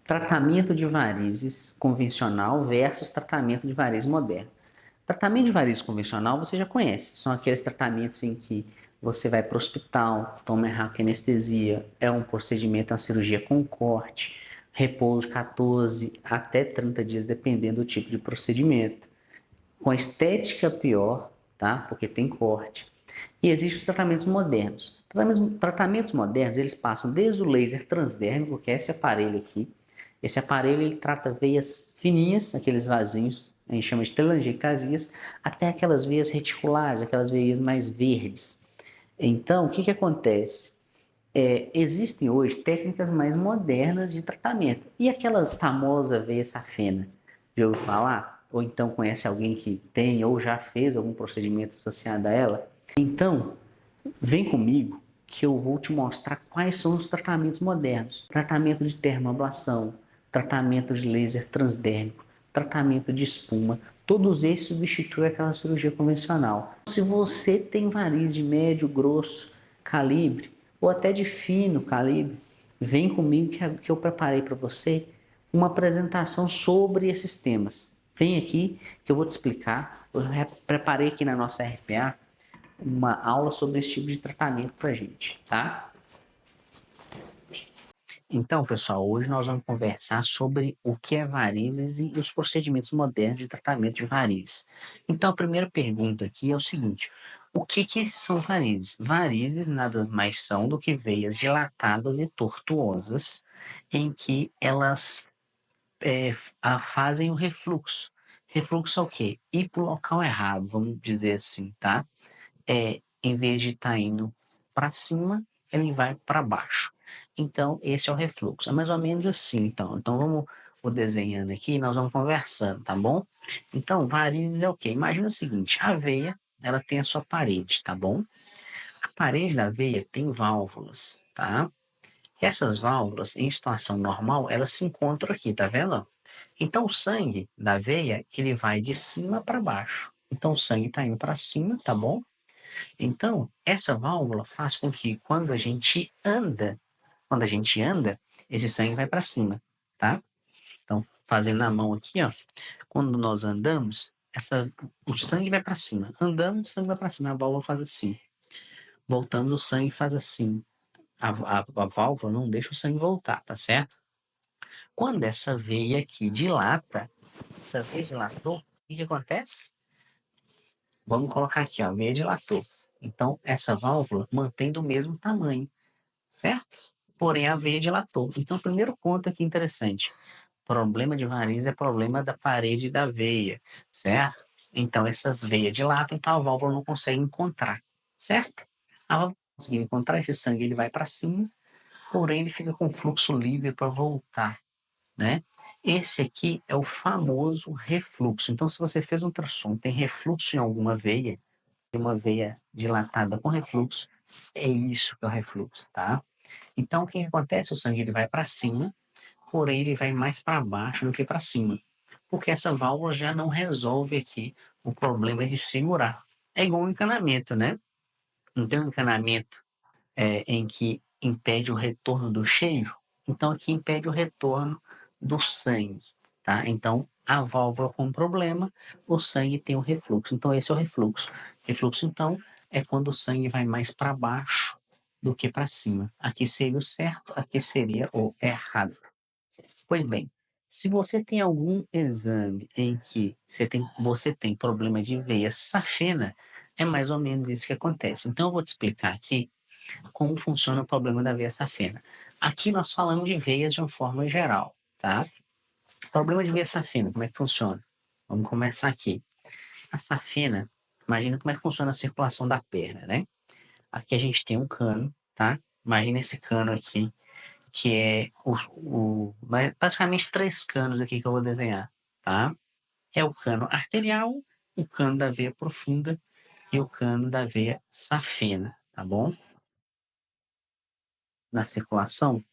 Tratamento de varizes convencional versus tratamento de varizes moderno. Tratamento de varizes convencional você já conhece, são aqueles tratamentos em que você vai para o hospital, toma anestesia, é um procedimento, uma cirurgia com corte, repouso de 14 até 30 dias, dependendo do tipo de procedimento, com estética pior, tá? Porque tem corte. E existem os tratamentos modernos. Tratamentos modernos, eles passam desde o laser transdérmico, que é esse aparelho aqui. Esse aparelho, ele trata veias fininhas, aqueles vasinhos, a gente chama de telangiectasias, até aquelas veias reticulares, aquelas veias mais verdes. Então, o que que acontece? Existem hoje técnicas mais modernas de tratamento. E aquela famosa veia safena, já ouviu falar? Ou então conhece alguém que tem ou já fez algum procedimento associado a ela? Então, vem comigo que eu vou te mostrar quais são os tratamentos modernos. Tratamento de termoablação, tratamento de laser transdérmico, tratamento de espuma. Todos esses substituem aquela cirurgia convencional. Se você tem variz de médio, grosso calibre, ou até de fino calibre, vem comigo que eu preparei para você uma apresentação sobre esses temas. Vem aqui que eu vou te explicar. Eu preparei aqui na nossa RPA uma aula sobre esse tipo de tratamento para gente, tá? Então, pessoal, hoje nós vamos conversar sobre o que é varizes e os procedimentos modernos de tratamento de varizes. Então, a primeira pergunta aqui é o seguinte: o que são varizes? Varizes nada mais são do que veias dilatadas e tortuosas em que elas fazem o refluxo. Refluxo é o quê? Ir para o local errado, vamos dizer assim, tá? Em vez de estar indo para cima, ele vai para baixo. Então, esse é o refluxo. É mais ou menos assim, então. Então, vou desenhando aqui e nós vamos conversando, tá bom? Então, varizes é o quê? Imagina o seguinte, a veia, ela tem a sua parede, tá bom? A parede da veia tem válvulas, tá? Essas válvulas, em situação normal, elas se encontram aqui, tá vendo? Então, o sangue da veia, ele vai de cima para baixo. Então, o sangue está indo para cima, tá bom? Então, essa válvula faz com que quando a gente anda, esse sangue vai para cima, tá? Então, fazendo na mão aqui, ó, quando nós andamos, o sangue vai para cima. Andamos, o sangue vai para cima, a válvula faz assim. Voltamos, o sangue faz assim. A válvula não deixa o sangue voltar, tá certo? Quando essa veia aqui dilata, essa veia dilatou, o que acontece? Vamos colocar aqui, ó, a veia dilatou. Então, essa válvula mantém do mesmo tamanho, certo? Porém, a veia dilatou. Então, o primeiro ponto aqui interessante: problema de variz é problema da parede da veia, certo? Então, essa veia dilata, então a válvula não consegue encontrar, certo? A válvula não consegue encontrar, esse sangue ele vai para cima, porém ele fica com fluxo livre para voltar, né? Esse aqui é o famoso refluxo. Então, se você fez um ultrassom, tem refluxo em alguma veia, uma veia dilatada com refluxo, é isso que é o refluxo, tá? Então, o que acontece? O sangue ele vai para cima, porém ele vai mais para baixo do que para cima, porque essa válvula já não resolve aqui o problema de segurar. É igual um encanamento, né? Não tem um encanamento em que impede o retorno do cheiro? Então, aqui impede o retorno do sangue, tá? Então, a válvula com problema, o sangue tem o refluxo. Então, esse é o refluxo. Refluxo, então, é quando o sangue vai mais para baixo do que para cima. Aqui seria o certo, aqui seria o errado. Pois bem, se você tem algum exame em que você tem problema de veia safena, é mais ou menos isso que acontece. Então, eu vou te explicar aqui como funciona o problema da veia safena. Aqui nós falamos de veias de uma forma geral, tá? Problema de veia safena, como é que funciona? Vamos começar aqui. A safena, imagina como é que funciona a circulação da perna, né? Aqui a gente tem um cano, tá? Imagina esse cano aqui, que é basicamente três canos aqui que eu vou desenhar, tá? É o cano arterial, o cano da veia profunda e o cano da veia safena, tá bom? Na circulação,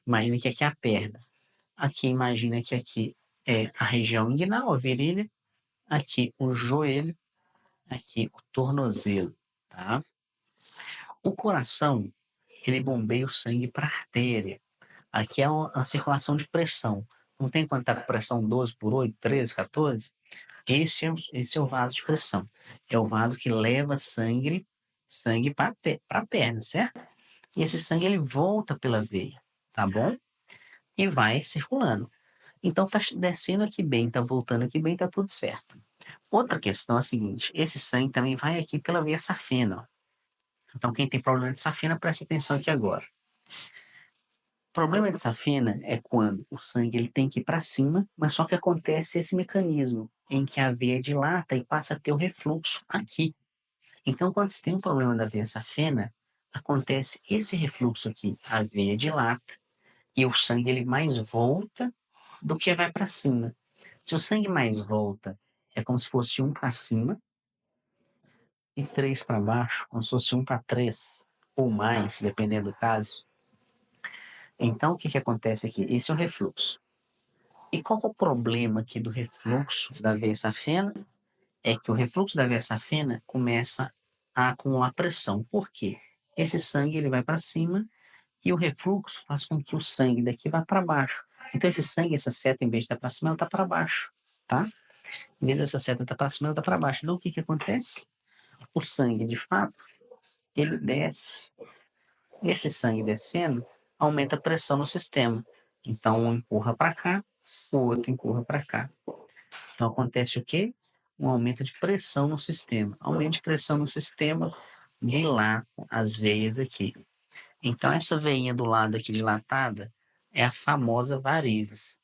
imagina que aqui é a perna. Aqui, imagina que aqui é a região inguinal, a virilha. Aqui o joelho. Aqui o tornozelo, tá? O coração, ele bombeia o sangue para a artéria. Aqui é uma circulação de pressão. Não tem quando está com pressão 12/8, 13, 14? Esse é o vaso de pressão. É o vaso que leva sangue para a perna, certo? E esse sangue ele volta pela veia, tá bom? E vai circulando. Então tá descendo aqui bem, tá voltando aqui bem, tá tudo certo. Outra questão é a seguinte: esse sangue também vai aqui pela veia safena, ó. Então quem tem problema de safena, presta atenção aqui agora. O problema de safena é quando o sangue ele tem que ir para cima, mas só que acontece esse mecanismo em que a veia dilata e passa a ter o refluxo aqui. Então, quando você tem um problema da veia safena, acontece esse refluxo aqui. A veia dilata e o sangue ele mais volta do que vai para cima. Se o sangue mais volta, é como se fosse um para cima e três para baixo, como se fosse um para três ou mais, dependendo do caso. Então, o que acontece aqui? Esse é o refluxo. E qual que é o problema aqui do refluxo da veia safena? É que o refluxo da veia safena começa a acumular pressão. Por quê? Esse sangue ele vai para cima e o refluxo faz com que o sangue daqui vá para baixo. Então esse sangue, essa seta, em vez de estar para cima, ela está para baixo, tá? Em vez dessa seta estar para cima, ela está para baixo. Então o que acontece? O sangue, de fato, ele desce. Esse sangue descendo aumenta a pressão no sistema. Então um empurra para cá, o outro empurra para cá. Então acontece o quê? Um aumento de pressão no sistema. Aumento de pressão no sistema dilata as veias aqui. Então essa veinha do lado aqui dilatada é a famosa varizes.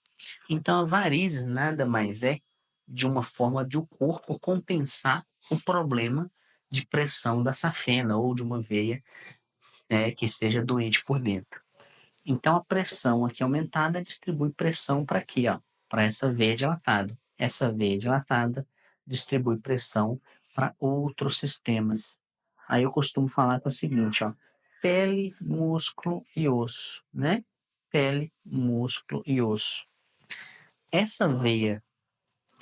Então a varizes nada mais é de uma forma de o corpo compensar o problema de pressão da safena ou de uma veia que esteja doente por dentro. Então a pressão aqui aumentada distribui pressão para aqui, ó, para essa veia dilatada. Essa veia dilatada distribui pressão para outros sistemas. Aí eu costumo falar que é o seguinte, ó, pele, músculo e osso, né? Pele, músculo e osso. Essa veia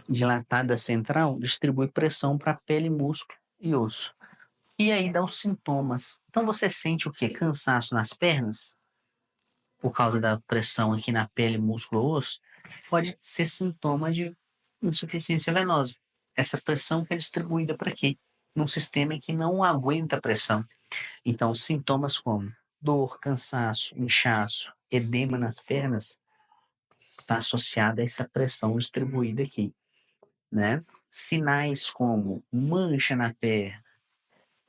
dilatada central distribui pressão para pele, músculo e osso. E aí dá os sintomas. Então você sente o quê? Cansaço nas pernas? Por causa da pressão aqui na pele, músculo, osso, pode ser sintoma de insuficiência venosa. Essa pressão que é distribuída para aqui, num sistema que não aguenta a pressão. Então, sintomas como dor, cansaço, inchaço, edema nas pernas, está associada a essa pressão distribuída aqui, né? Sinais como mancha na perna,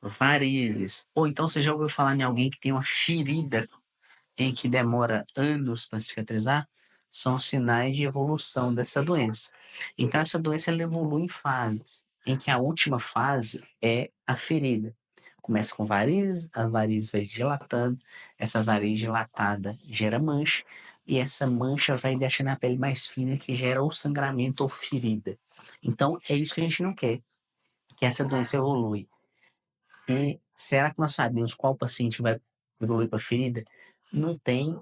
varizes, ou então você já ouviu falar em alguém que tem uma ferida em que demora anos para cicatrizar, são sinais de evolução dessa doença. Então, essa doença ela evolui em fases, em que a última fase é a ferida. Começa com varizes, a variz vai dilatando, essa variz dilatada gera mancha, e essa mancha vai deixando a pele mais fina, que gera ou sangramento ou ferida. Então, é isso que a gente não quer, que essa doença evolui. E será que nós sabemos qual paciente vai evoluir para ferida? Não tem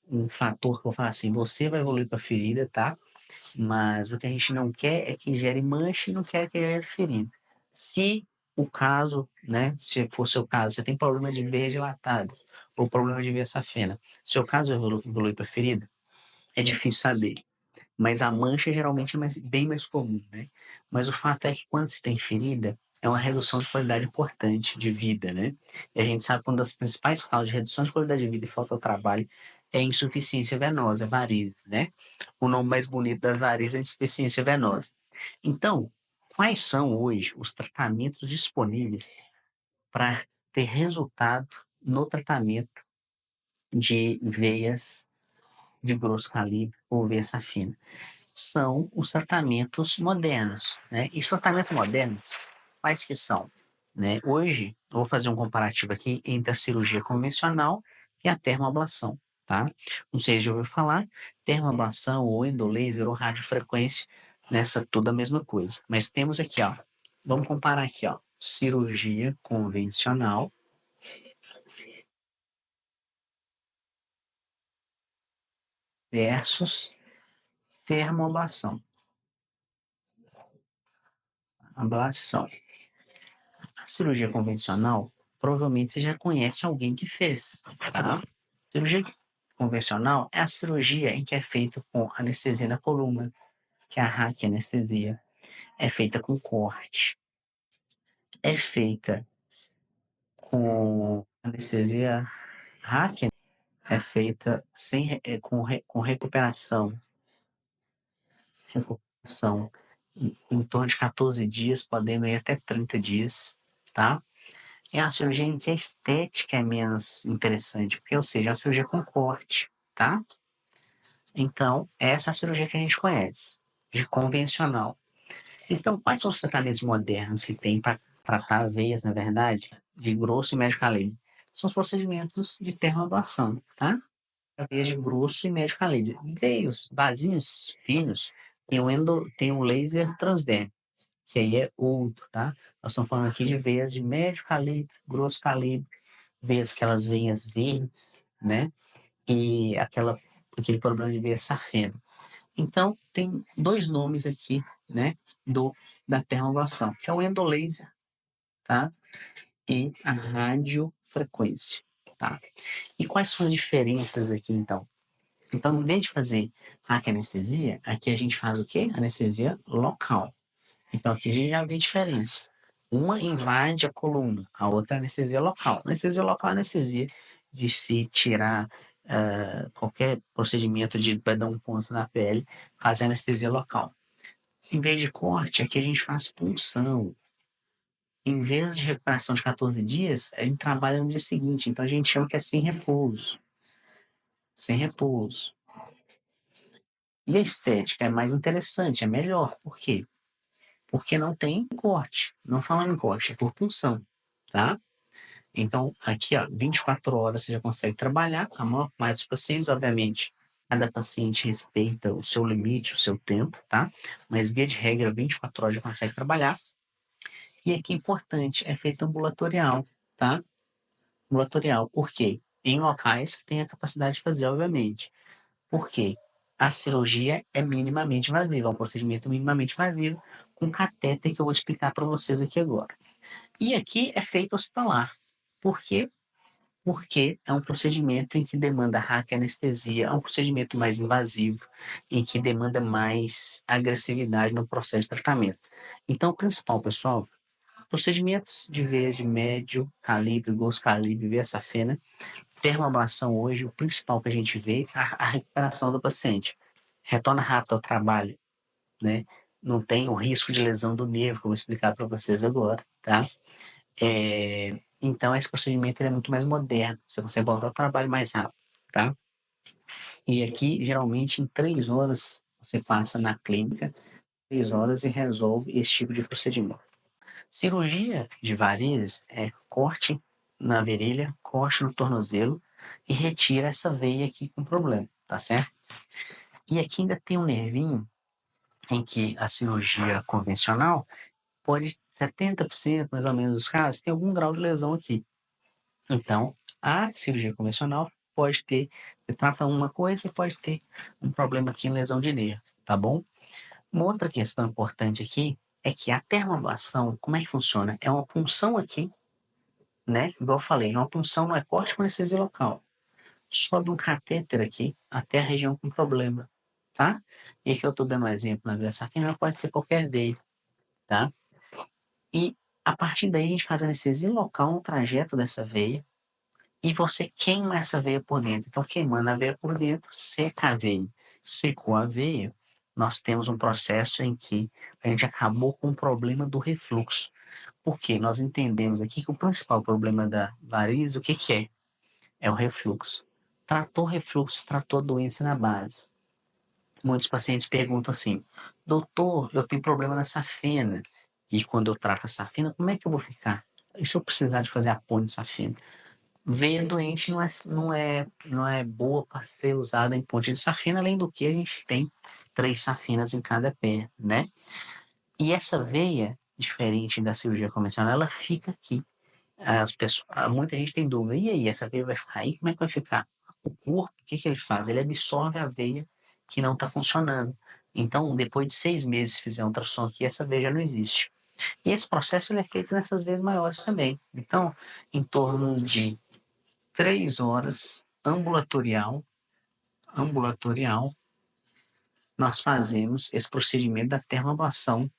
um fator que eu falo assim, você vai evoluir para ferida, tá? Mas o que a gente não quer é que gere mancha e não quer que gere ferida. Se o caso, né, se for seu caso, você tem problema de veia dilatada ou problema de veia safena, seu caso evolui para ferida, é difícil saber. Mas a mancha geralmente é bem mais comum, né? Mas o fato é que quando se tem ferida, é uma redução de qualidade importante de vida, né? E a gente sabe que uma das principais causas de redução de qualidade de vida e falta de trabalho é insuficiência venosa, varizes, né? O nome mais bonito das varizes é insuficiência venosa. Então, quais são hoje os tratamentos disponíveis para ter resultado no tratamento de veias de grosso calibre ou veia safena? São os tratamentos modernos, né? E os tratamentos modernos, quais que são? Né? Hoje, eu vou fazer um comparativo aqui entre a cirurgia convencional e a termoablação, tá? Não sei se já ouviu falar, termoablação ou endolaser ou radiofrequência, nessa tudo a mesma coisa. Mas temos aqui, ó, vamos comparar aqui, ó, cirurgia convencional versus termoablação. Ablação. A cirurgia convencional, provavelmente você já conhece alguém que fez, tá? Cirurgia convencional é a cirurgia em que é feita com anestesia na coluna, que é a raquianestesia. É feita com corte. É feita com anestesia hack, é feita com recuperação em torno de 14 dias, podendo ir até 30 dias, tá? É uma cirurgia em que a estética é menos interessante, porque, ou seja, é uma cirurgia com corte, tá? Então, essa é a cirurgia que a gente conhece, de convencional. Então, quais são os tratamentos modernos que tem para tratar veias, na verdade, de grosso e médio calibre? São os procedimentos de termoablação, tá? Veias de grosso e médio calibre. Veios, vasinhos finos, tem o laser transdérmico, que aí é outro, tá? Nós estamos falando aqui de veias de médio calibre, grosso calibre, veias, aquelas veias verdes, né? E aquele problema de veia safena. Então, tem dois nomes aqui, né, da termoablação, que é o endolaser, tá? E a radiofrequência, tá? E quais são as diferenças aqui, então? Então, em vez de fazer raquianestesia, aqui a gente faz o quê? Anestesia local. Então, aqui a gente já vê a diferença. Uma invade a coluna, a outra é anestesia local. Anestesia local é anestesia de se tirar qualquer procedimento para dar um ponto na pele, fazer anestesia local. Em vez de corte, aqui a gente faz punção. Em vez de recuperação de 14 dias, a gente trabalha no dia seguinte. Então a gente chama que é sem repouso. Sem repouso. E a estética é mais interessante, é melhor. Por quê? Porque não tem corte. Não falando em corte, é por punção. Tá? Então, aqui, ó, 24 horas você já consegue trabalhar. A maior parte dos pacientes, obviamente, cada paciente respeita o seu limite, o seu tempo, tá? Mas, via de regra, 24 horas já consegue trabalhar. E aqui, importante, é feito ambulatorial, tá? Ambulatorial. Por quê? Em locais que tem a capacidade de fazer, obviamente. Por quê? A cirurgia é minimamente invasiva, é um procedimento minimamente invasivo, com catéter que eu vou explicar para vocês aqui agora. E aqui é feito hospitalar. Por quê? Porque é um procedimento em que demanda raquianestesia, é um procedimento mais invasivo, em que demanda mais agressividade no processo de tratamento. Então, o principal, pessoal, procedimentos de veias de médio calibre, grosso calibre, veia safena, termoablação hoje, o principal que a gente vê é a recuperação do paciente. Retorna rápido ao trabalho, né? Não tem o risco de lesão do nervo, que eu vou explicar para vocês agora, tá? Então, esse procedimento é muito mais moderno. Você consegue voltar ao trabalho mais rápido, tá? E aqui, geralmente, em 3 horas, você passa na clínica, 3 horas e resolve esse tipo de procedimento. Cirurgia de varizes é corte na virilha, corte no tornozelo e retira essa veia aqui com problema, tá certo? E aqui ainda tem um nervinho em que a cirurgia convencional pode, 70% mais ou menos dos casos, tem algum grau de lesão aqui. Então, a cirurgia convencional pode ter, você trata uma coisa, pode ter um problema aqui em lesão de nervo, tá bom? Uma outra questão importante aqui é que a termoablação, como é que funciona? É uma punção aqui, né? Igual eu falei, uma punção não é corte com anestesia local. Sobe um catéter aqui até a região com problema, tá? E aqui eu estou dando um exemplo na veia safena, pode ser qualquer veia, tá? E a partir daí a gente faz anestesia local no trajeto dessa veia, e você queima essa veia por dentro. Então, queimando a veia por dentro, seca a veia. Secou a veia, nós temos um processo em que a gente acabou com o problema do refluxo. Porque nós entendemos aqui que o principal problema da varize, o que que é? É o refluxo. Tratou o refluxo, tratou a doença na base. Muitos pacientes perguntam assim, doutor, eu tenho problema na safena. E quando eu trato a safena, como é que eu vou ficar? E se eu precisar de fazer a ponte de safena? Veia doente não é boa para ser usada em ponte de safena, além do que a gente tem 3 safinas em cada pé, né? E essa veia, diferente da cirurgia convencional, ela fica aqui. Muita gente tem dúvida, e aí, essa veia vai ficar aí? Como é que vai ficar? O corpo, o que que ele faz? Ele absorve a veia que não está funcionando. Então, depois de 6 meses, se fizer um ultrassom aqui, essa veia já não existe. E esse processo ele é feito nessas veias maiores também. Então, em torno de 3 horas ambulatorial, nós fazemos esse procedimento da termoablação,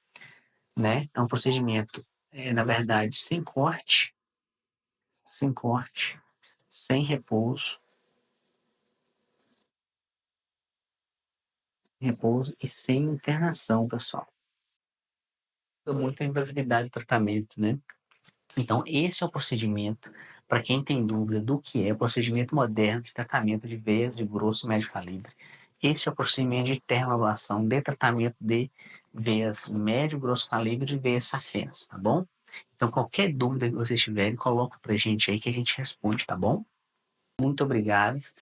né? É um procedimento, na verdade, sem corte, sem repouso e sem internação, pessoal. Muita invasividade do tratamento, né? Então, esse é o procedimento, para quem tem dúvida do que é o procedimento moderno de tratamento de veias de grosso e médio calibre. Esse é o procedimento de termoablação de tratamento de veias médio e grosso calibre e veias safenas, tá bom? Então, qualquer dúvida que vocês tiverem, coloca pra gente aí que a gente responde, tá bom? Muito obrigado.